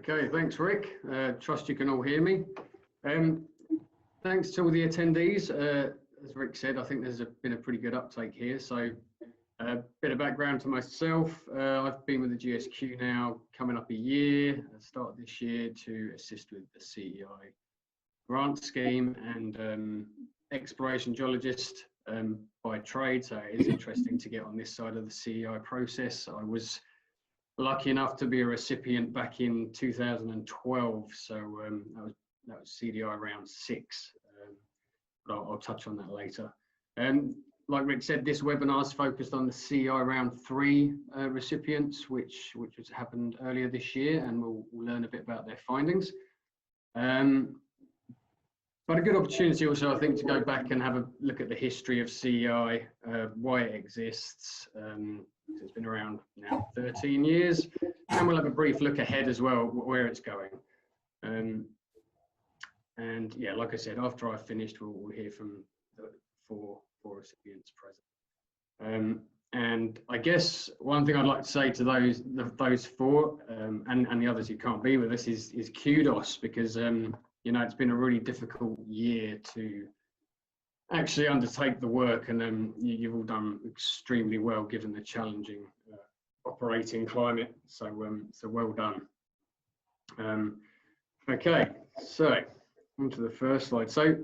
Okay, thanks, Rick. Trust you can all hear me. Thanks to all the attendees. As Rick said, I think there's been a pretty good uptake here. So a bit of background to myself. I've been with the GSQ now coming up a year. I started this year to assist with the CEI grant scheme and exploration geologist by trade. So it is interesting to get on this side of the CEI process. I was lucky enough to be a recipient back in 2012. So that was CDI round 6. But I'll touch on that later. Like Rick said, this webinar is focused on the CEI round 3 recipients, which has happened earlier this year, and we'll learn a bit about their findings. But a good opportunity also, I think, to go back and have a look at the history of CEI, why it exists. It's been around now 13 years, and we'll have a brief look ahead as well, where it's going. And yeah, like I said, after I've finished, we'll hear from the four recipients present. And I guess one thing I'd like to say to those four and the others who can't be with us is kudos, because you know, it's been a really difficult year to actually undertake the work, and you've all done extremely well given the challenging operating climate. So well done. Okay, so on to the first slide. So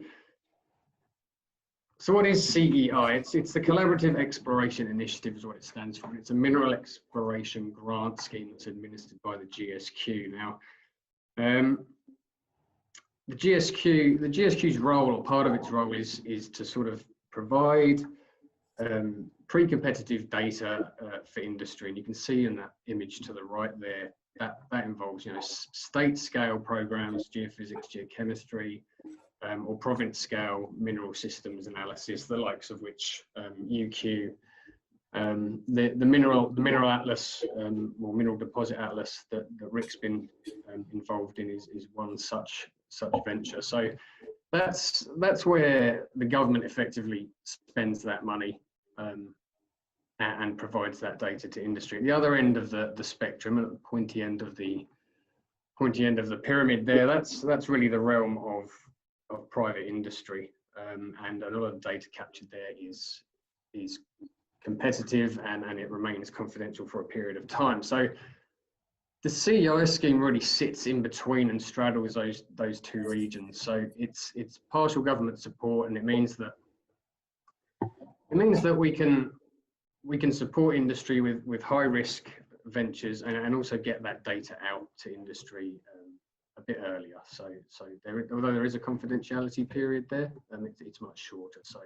what is CEI? It's the Collaborative Exploration Initiative is what it stands for. It's a mineral exploration grant scheme that's administered by the GSQ. Now, the GSQ's role, or part of its role, is to sort of provide pre-competitive data for industry, and you can see in that image to the right there that involves, you know, state scale programs, geophysics, geochemistry, or province scale mineral systems analysis, the likes of which UQ, the mineral atlas, or mineral deposit atlas that Rick's been involved in is one such venture. So that's where the government effectively spends that money and provides that data to industry. At the other end of the spectrum, at the pointy end of the pyramid there, that's really the realm of private industry, and a lot of the data captured there is competitive and it remains confidential for a period of time. So the CEI scheme really sits in between and straddles those two regions. So it's partial government support, and it means that we can support industry with high risk ventures and also get that data out to industry a bit earlier. So although there is a confidentiality period there, it's much shorter. So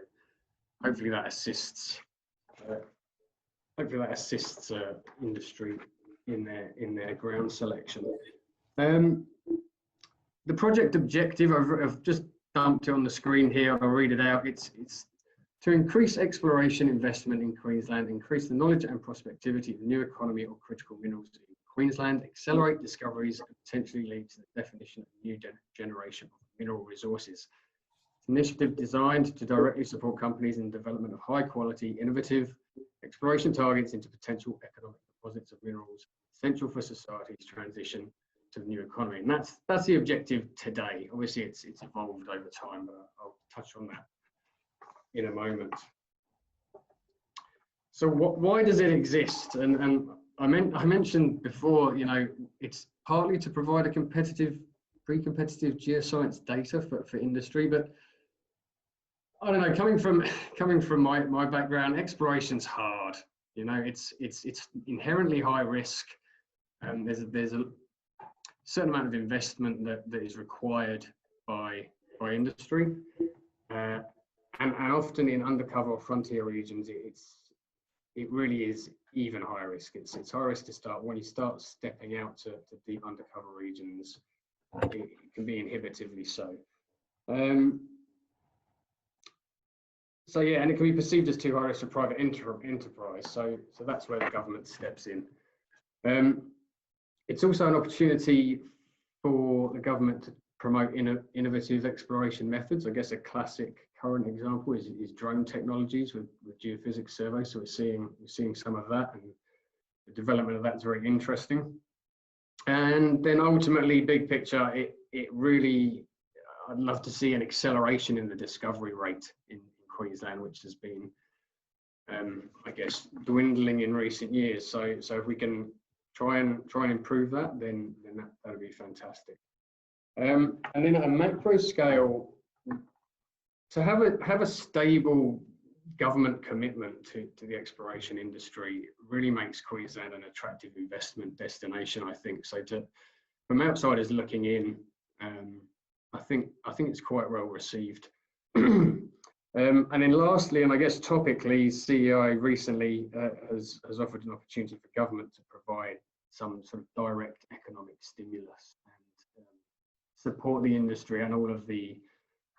hopefully that assists industry in their ground selection. The project objective, I've just dumped it on the screen here. I'll read it out. It's to increase exploration investment in Queensland, increase the knowledge and prospectivity of the new economy or critical minerals in Queensland, accelerate discoveries and potentially lead to the definition of a new generation of mineral resources. It's an initiative designed to directly support companies in the development of high quality, innovative exploration targets into potential economic deposits of minerals essential for society's transition to the new economy. And that's the objective today. Obviously it's evolved over time, but I'll touch on that in a moment. So why does it exist? And I mentioned before, you know, it's partly to provide a pre-competitive geoscience data for industry, but I don't know, coming from my background, exploration's hard. You know, it's inherently high risk. There's a certain amount of investment that is required by industry, and often in undercover or frontier regions, it really is even higher risk. It's high risk to start. When you start stepping out to deep undercover regions, it can be inhibitively so. So yeah, and it can be perceived as too high risk for private enterprise. So that's where the government steps in. It's also an opportunity for the government to promote innovative exploration methods. I guess a classic current example is drone technologies with geophysics survey. So we're seeing some of that, and the development of that is very interesting. And then ultimately, big picture, it really, I'd love to see an acceleration in the discovery rate in Queensland, which has been, I guess, dwindling in recent years. So if we can try and improve that, then that would be fantastic. And then at a macro scale, to have a stable government commitment to the exploration industry really makes Queensland an attractive investment destination, I think. So from outsiders looking in, I think it's quite well received. And then lastly, and I guess topically, CEI recently has offered an opportunity for government to provide some sort of direct economic stimulus and support the industry and all of the,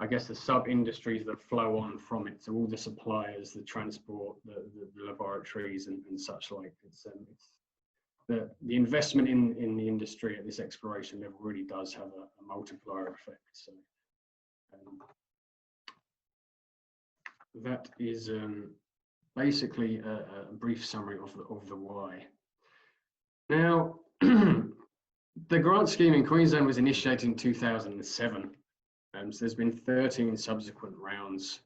I guess, the sub-industries that flow on from it. So all the suppliers, the transport, the laboratories and such like. It's the investment in the industry at this exploration level really does have a multiplier effect. So that is basically a brief summary of the why. Now, the grant scheme in Queensland was initiated in 2007. So there's been 13 subsequent rounds.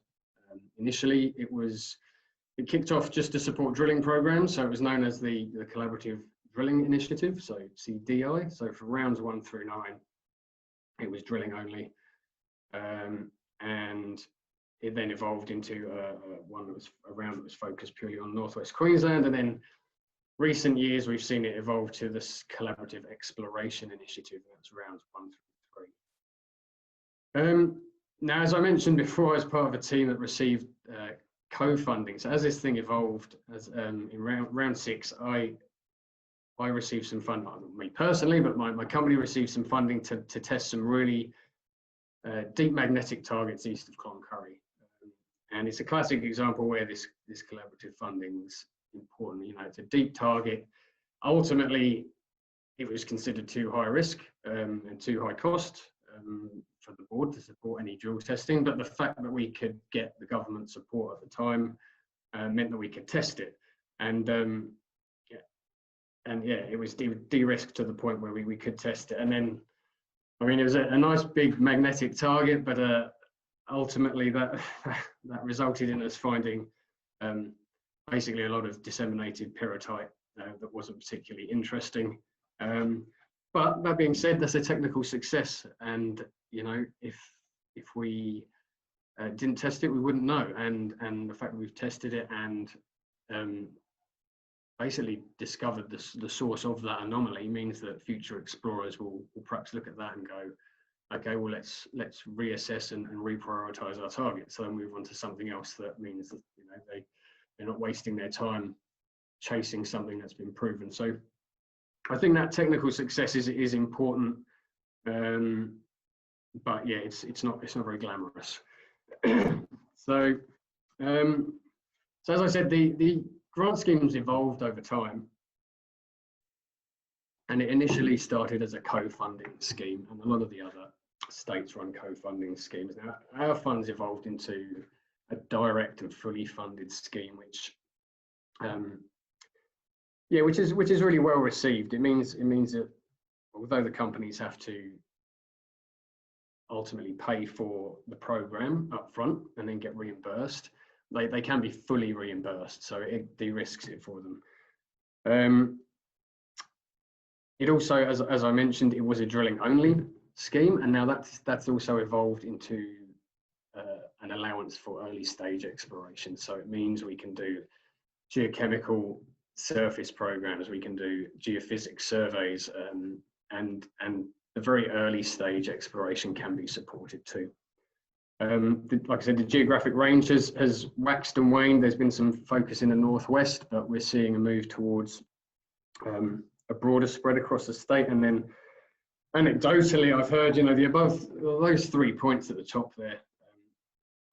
Initially, it kicked off just to support drilling programs. So it was known as the Collaborative Drilling Initiative, so CDI. So for rounds 1 through 9, it was drilling only. And it then evolved into a round that was focused purely on Northwest Queensland. And then recent years, we've seen it evolve to this Collaborative Exploration Initiative. That's rounds 1 through 3. Now, as I mentioned before, I was part of a team that received co-funding. So as this thing evolved, in round 6, I received some funding, not me personally, but my company received some funding to test some really deep magnetic targets east of Cloncurry. And it's a classic example where this collaborative funding was important. You know, it's a deep target. Ultimately, it was considered too high risk and too high cost for the board to support any drill testing. But the fact that we could get the government support at the time meant that we could test it. And it was de-risked to the point where we could test it. And then, I mean, it was a nice big magnetic target, but ultimately that resulted in us finding basically a lot of disseminated pyrrhotite that wasn't particularly interesting. But that being said, that's a technical success, and you know, if we didn't test it, we wouldn't know. And the fact that we've tested it and basically discovered the source of that anomaly means that future explorers will perhaps look at that and go, okay, well, let's reassess and reprioritize our target. So move on to something else that means that, you know, they're not wasting their time chasing something that's been proven. So I think that technical success is important, but yeah, it's not very glamorous. So as I said, the grant schemes evolved over time, and it initially started as a co-funding scheme, and a lot of the other states run co-funding schemes. Now, our funds evolved into a direct and fully funded scheme, which is really well received. It means that although the companies have to ultimately pay for the program up front and then get reimbursed, they can be fully reimbursed, so it de-risks it for them. It also, as I mentioned, it was a drilling only scheme, and now that's also evolved into an allowance for early stage exploration. So it means we can do geochemical surface programs, we can do geophysics surveys, and the very early stage exploration can be supported too. Like I said, the geographic range has waxed and waned. There's been some focus in the northwest, but we're seeing a move towards a broader spread across the state. And then anecdotally, I've heard, you know, those 3 points at the top there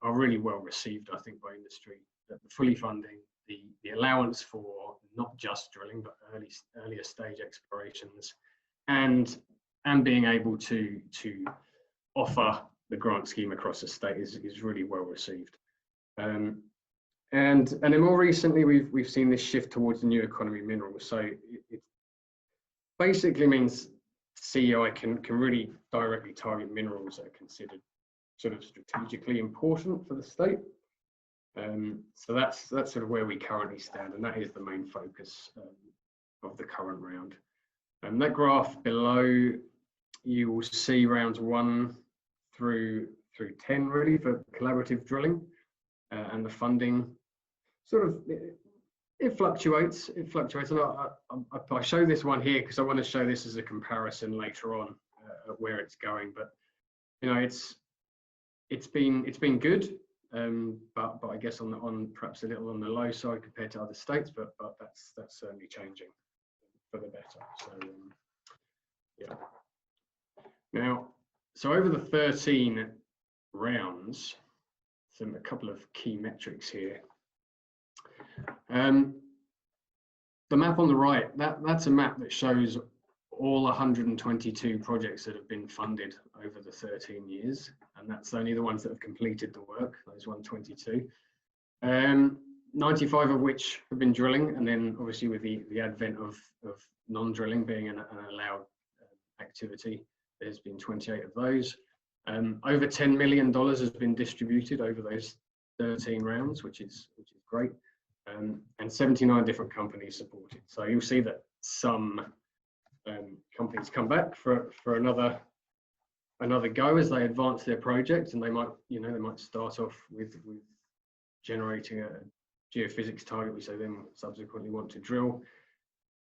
are really well received, I think, by industry. The fully funding, the allowance for not just drilling, but earlier stage explorations, and being able to offer the grant scheme across the state is really well received. And then more recently, we've seen this shift towards the new economy minerals. So basically means CEI can really directly target minerals that are considered sort of strategically important for the state. So that's sort of where we currently stand, and that is the main focus of the current round. And that graph below, you will see rounds 1 through 10 really for collaborative drilling, and the funding sort of it fluctuates. And I show this one here because I want to show this as a comparison later on at where it's going. But you know, it's been good, but I guess on perhaps a little on the low side compared to other states. But that's certainly changing for the better. So yeah. Now, so over the 13 rounds, a couple of key metrics here. The map on the right, that's a map that shows all 122 projects that have been funded over the 13 years, and that's only the ones that have completed the work, those 122. 95 of which have been drilling, and then obviously with the advent of non-drilling being an allowed activity, there's been 28 of those. Over $10 million has been distributed over those 13 rounds, which is great, and 79 different companies supported. So you'll see that some companies come back for another go as they advance their project, and they might start off with generating a geophysics target, which they then subsequently want to drill,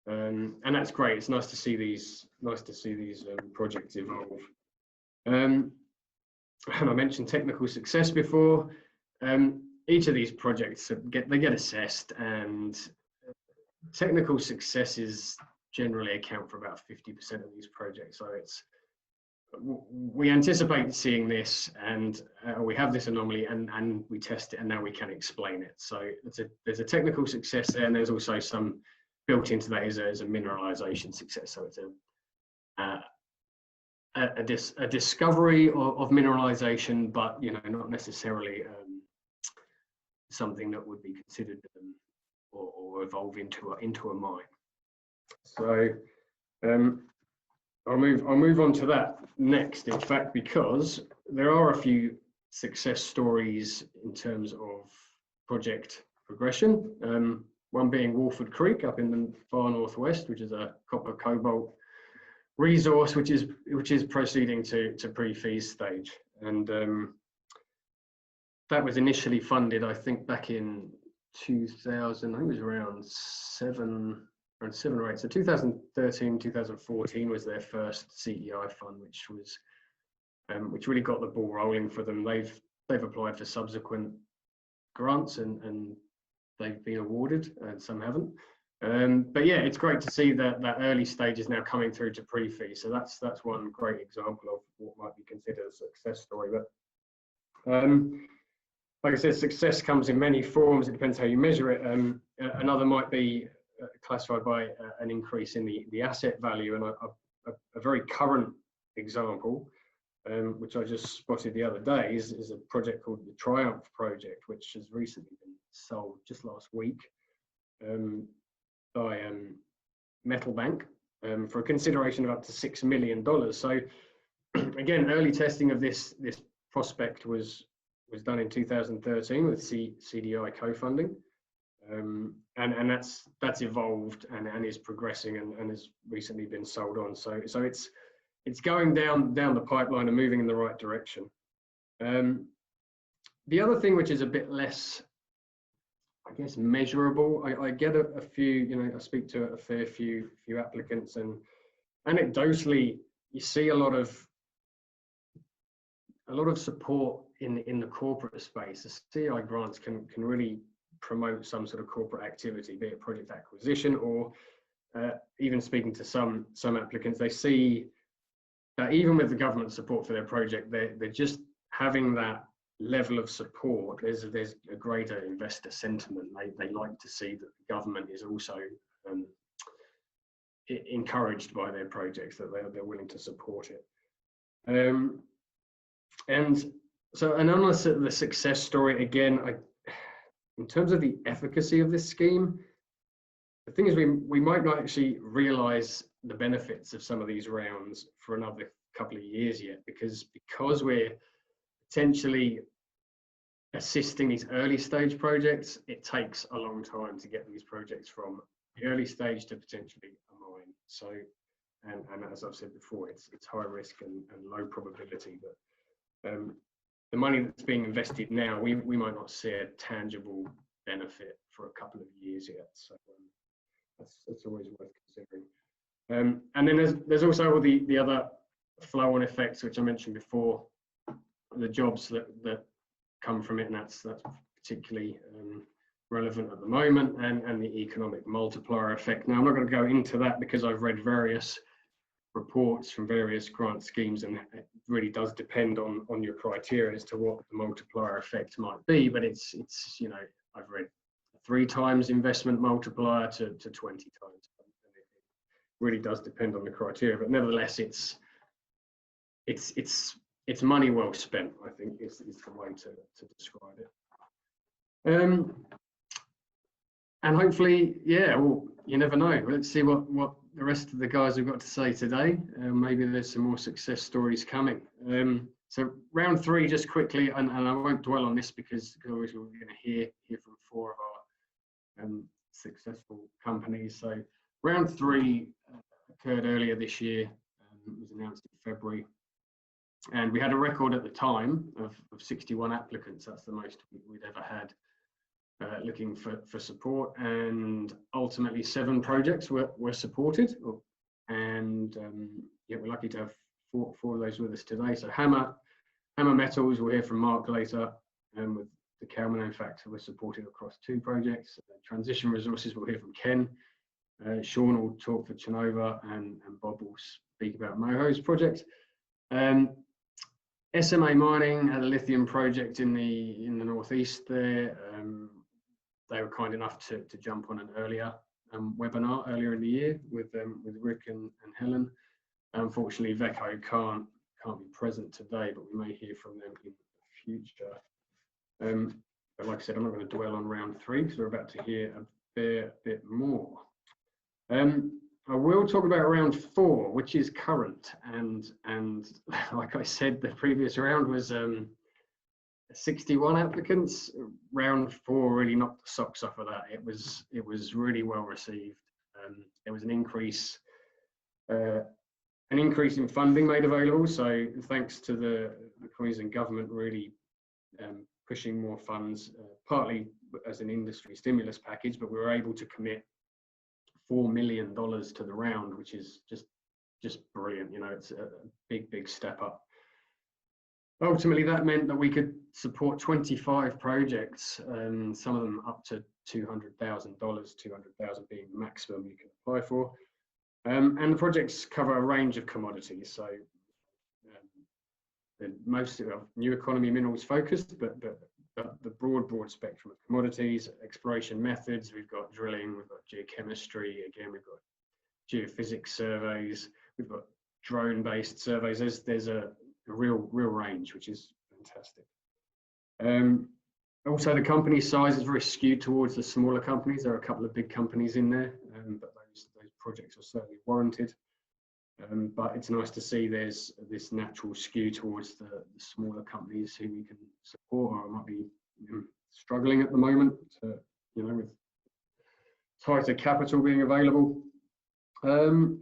and that's great. It's nice to see these projects evolve. And I mentioned technical success before. Each of these projects get assessed, and technical successes generally account for about 50% of these projects. So we anticipate seeing this, and we have this anomaly, and we test it, and now we can explain it. So there's a technical success there, and there's also some built into that is a mineralization success. So it's a discovery of mineralization, but not necessarily something that would be considered or evolve into a mine. So I'll move on to that next, in fact, because there are a few success stories in terms of project progression. One being Wolford Creek up in the far northwest, which is a copper cobalt resource, which is proceeding to pre-feas stage, and that was initially funded, I think, back in 2000. I think it was around seven or eight. So 2013, 2014 was their first CEI fund, which really got the ball rolling for them. They've applied for subsequent grants, and they've been awarded, and some haven't. But yeah, it's great to see that early stage is now coming through to pre-fee. So that's one great example of what might be considered a success story. But like I said, success comes in many forms. It depends how you measure it. Another might be classified by an increase in the asset value. And a very current example, which I just spotted the other day, is a project called the Triumph Project, which has recently been sold just last week by Metal Bank for a consideration of up to $6 million. So again, early testing of this prospect was done in 2013 with CDI co-funding, and that's evolved and is progressing and has recently been sold on. So it's going down the pipeline and moving in the right direction. The other thing, which is a bit less, I guess, measurable, I get a few, I speak to a fair few applicants, and anecdotally, you see a lot of support in the corporate space. The CEI grants can really promote some sort of corporate activity, be it project acquisition, or even speaking to some applicants, they see that even with the government support for their project, they're just having that level of support. There's a greater investor sentiment. They like to see that the government is also encouraged by their projects, that they're willing to support it. And so, and on the success story, again, in terms of the efficacy of this scheme, the thing is, we might not actually realise the benefits of some of these rounds for another couple of years yet, because we're potentially assisting these early stage projects. It takes a long time to get these projects from the early stage to potentially a mine. So, and as I've said before, it's high risk and low probability. But the money that's being invested now, we might not see a tangible benefit for a couple of years yet. So that's always worth considering. And then there's also all the other flow-on effects, which I mentioned before, the jobs that come from it, and that's particularly relevant at the moment, and the economic multiplier effect. Now, I'm not going to go into that because I've read various reports from various grant schemes, and it really does depend on your criteria as to what the multiplier effect might be. But it's you know, I've read 3 times investment multiplier to 20 times. And it really does depend on the criteria, but nevertheless, it's money well spent, I think, is the way to describe it. And hopefully, yeah, well, you never know. Let's see what the rest of the guys have got to say today. Maybe there's some more success stories coming. So round 3, just quickly, and I won't dwell on this because obviously we're going to hear from 4 of our successful companies. So round 3 occurred earlier this year. It was announced in February. And we had a record at the time of 61 applicants. That's the most we'd ever had looking for support. And ultimately 7 projects were supported. And yeah, we're lucky to have 4 of those with us today. So Hammer Metals, we'll hear from Mark later, with the Calmano factor, we're supported across 2 projects. Transition Resources, we'll hear from Ken. Sean will talk for Chinova, and Bob will speak about Moho's project. SMA Mining had a lithium project in the northeast there. They were kind enough to jump on an earlier webinar earlier in the year with Rick and Helen. Unfortunately, Veco can't be present today, but we may hear from them in the future. But like I said, I'm not going to dwell on round 3 because we're about to hear a bit more. I will talk about round 4, which is current, and like I said, the previous round was 61 applicants. Round 4 really knocked the socks off of that. It was really well received. There was an increase in funding made available. So thanks to the Queensland government really pushing more funds, partly as an industry stimulus package, but we were able to commit $4 million to the round, which is just brilliant. You know, it's a big step up. Ultimately, that meant that we could support 25 projects, some of them up to $200,000, 200,000 being the maximum you can apply for. And the projects cover a range of commodities. So most of new economy minerals focused, but the broad spectrum of commodities, exploration methods. We've got drilling, we've got geochemistry, again, we've got geophysics surveys, we've got drone-based surveys. There's a real range, which is fantastic. Also, the company size is very skewed towards the smaller companies. There are a couple of big companies in there, but those projects are certainly warranted. But it's nice to see there's this natural skew towards the smaller companies who we can support or might be struggling at the moment, with tighter capital being available. And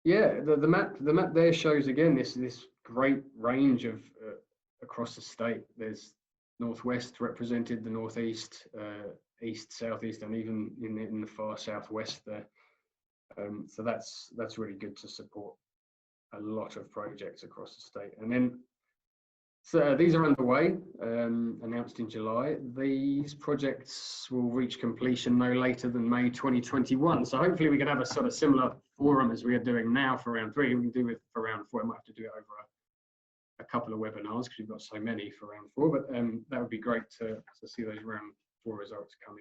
yeah, the map there shows again this great range of across the state. There's northwest represented, the northeast, east, southeast, and even in the far southwest there. So that's really good to support a lot of projects across the state. And then, so these are underway, announced in July. These projects will reach completion no later than May 2021. So hopefully we can have a sort of similar forum as we are doing now for round 3. We can do it for round 4. I might have to do it over a couple of webinars because we've got so many for round 4. But that would be great to see those round 4 results come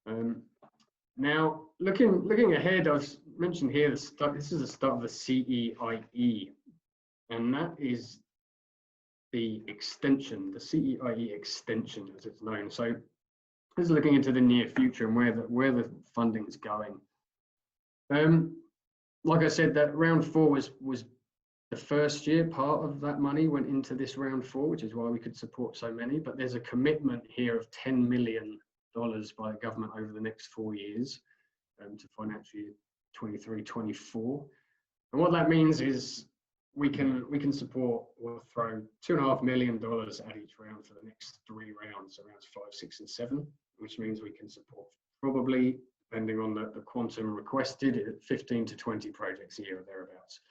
in. Now, looking ahead, I've mentioned here this is the start of the CEIE, and that is the extension, the CEIE extension as it's known. So this is looking into the near future and where the funding's going. Like I said, that round 4 was the first year. Part of that money went into this round 4, which is why we could support so many. But there's a commitment here of $10 million by the government over the next 4 years to financial year 23-24. And what that means is we can support or throw $2.5 million at each round for the next 3 rounds, so rounds 5, 6, and 7, which means we can support probably, depending on the quantum requested, 15 to 20 projects a year or thereabouts,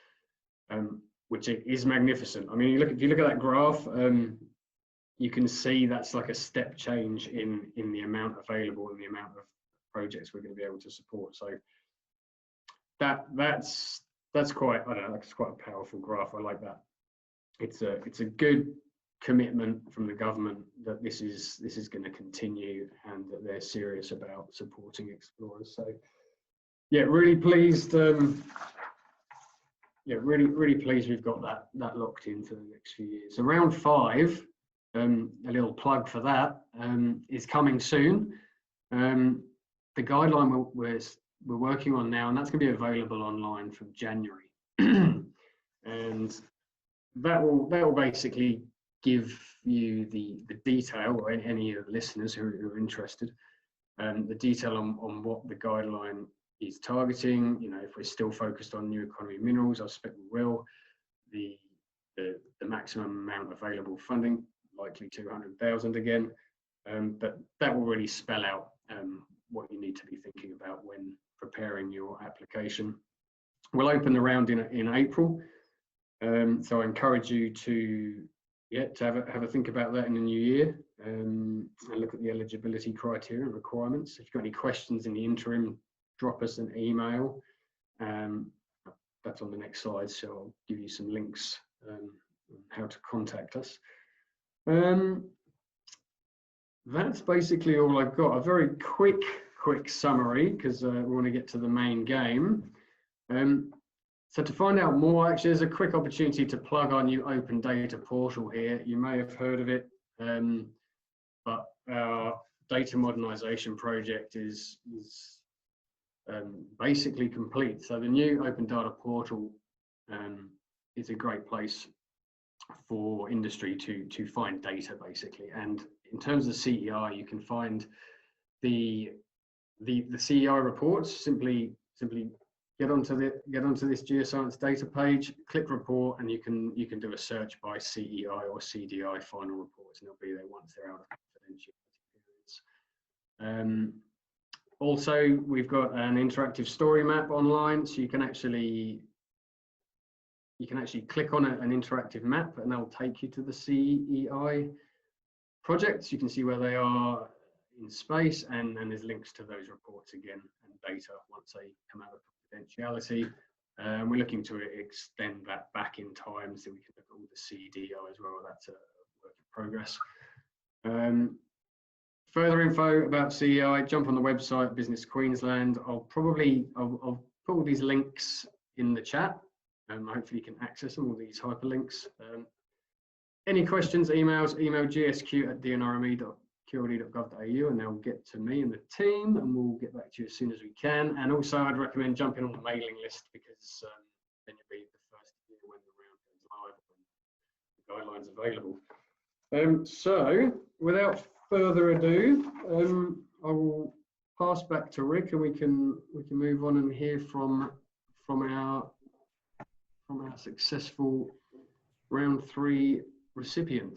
which is magnificent. I mean, if you look at that graph, you can see that's like a step change in the amount available and the amount of projects we're going to be able to support. So that's quite, I don't know, that's quite a powerful graph. I like that. It's a good commitment from the government that this is going to continue and that they're serious about supporting explorers. So yeah, really pleased. Yeah, really pleased we've got that locked in for the next few years. So round 5, a little plug for that, is coming soon. The guideline we're working on now, and that's going to be available online from January, and that will basically give you the detail, or any of the listeners who are interested, the detail on what the guideline is targeting. You know, if we're still focused on new economy minerals, I suspect we will. The maximum amount available funding, likely 200,000 again, but that will really spell out what you need to be thinking about when preparing your application. We'll open the round in April, so I encourage you to have a think about that in the new year, and look at the eligibility criteria and requirements. If you've got any questions in the interim, drop us an email. That's on the next slide, so I'll give you some links on how to contact us. That's basically all I've got. A very quick summary, because we want to get to the main game. So to find out more, actually, there's a quick opportunity to plug our new open data portal here. You may have heard of it, but our data modernization project is basically complete. So the new open data portal is a great place for industry to find data, basically. And in terms of CEI, you can find the CEI reports. Simply get onto this geoscience data page, click report, and you can do a search by CEI or CDI final reports, and they'll be there once they're out of confidentiality periods. Also, we've got an interactive story map online, so you can actually click on an interactive map, and that'll take you to the CEI projects. You can see where they are in space, and there's links to those reports again and data once they come out of confidentiality. We're looking to extend that back in time so we can look at all the CDO as well. That's a work in progress. Further info about CEI, jump on the website, Business Queensland. I'll put all these links in the chat, and hopefully you can access them, all these hyperlinks. Any questions, email gsq@dnrme.qld.gov.au, and they'll get to me and the team, and we'll get back to you as soon as we can. And also, I'd recommend jumping on the mailing list, because then you'll be the first to hear when the round goes live, when the guidelines are available. So, without further ado, I will pass back to Rick, and we can move on and hear from our successful round 3 recipients.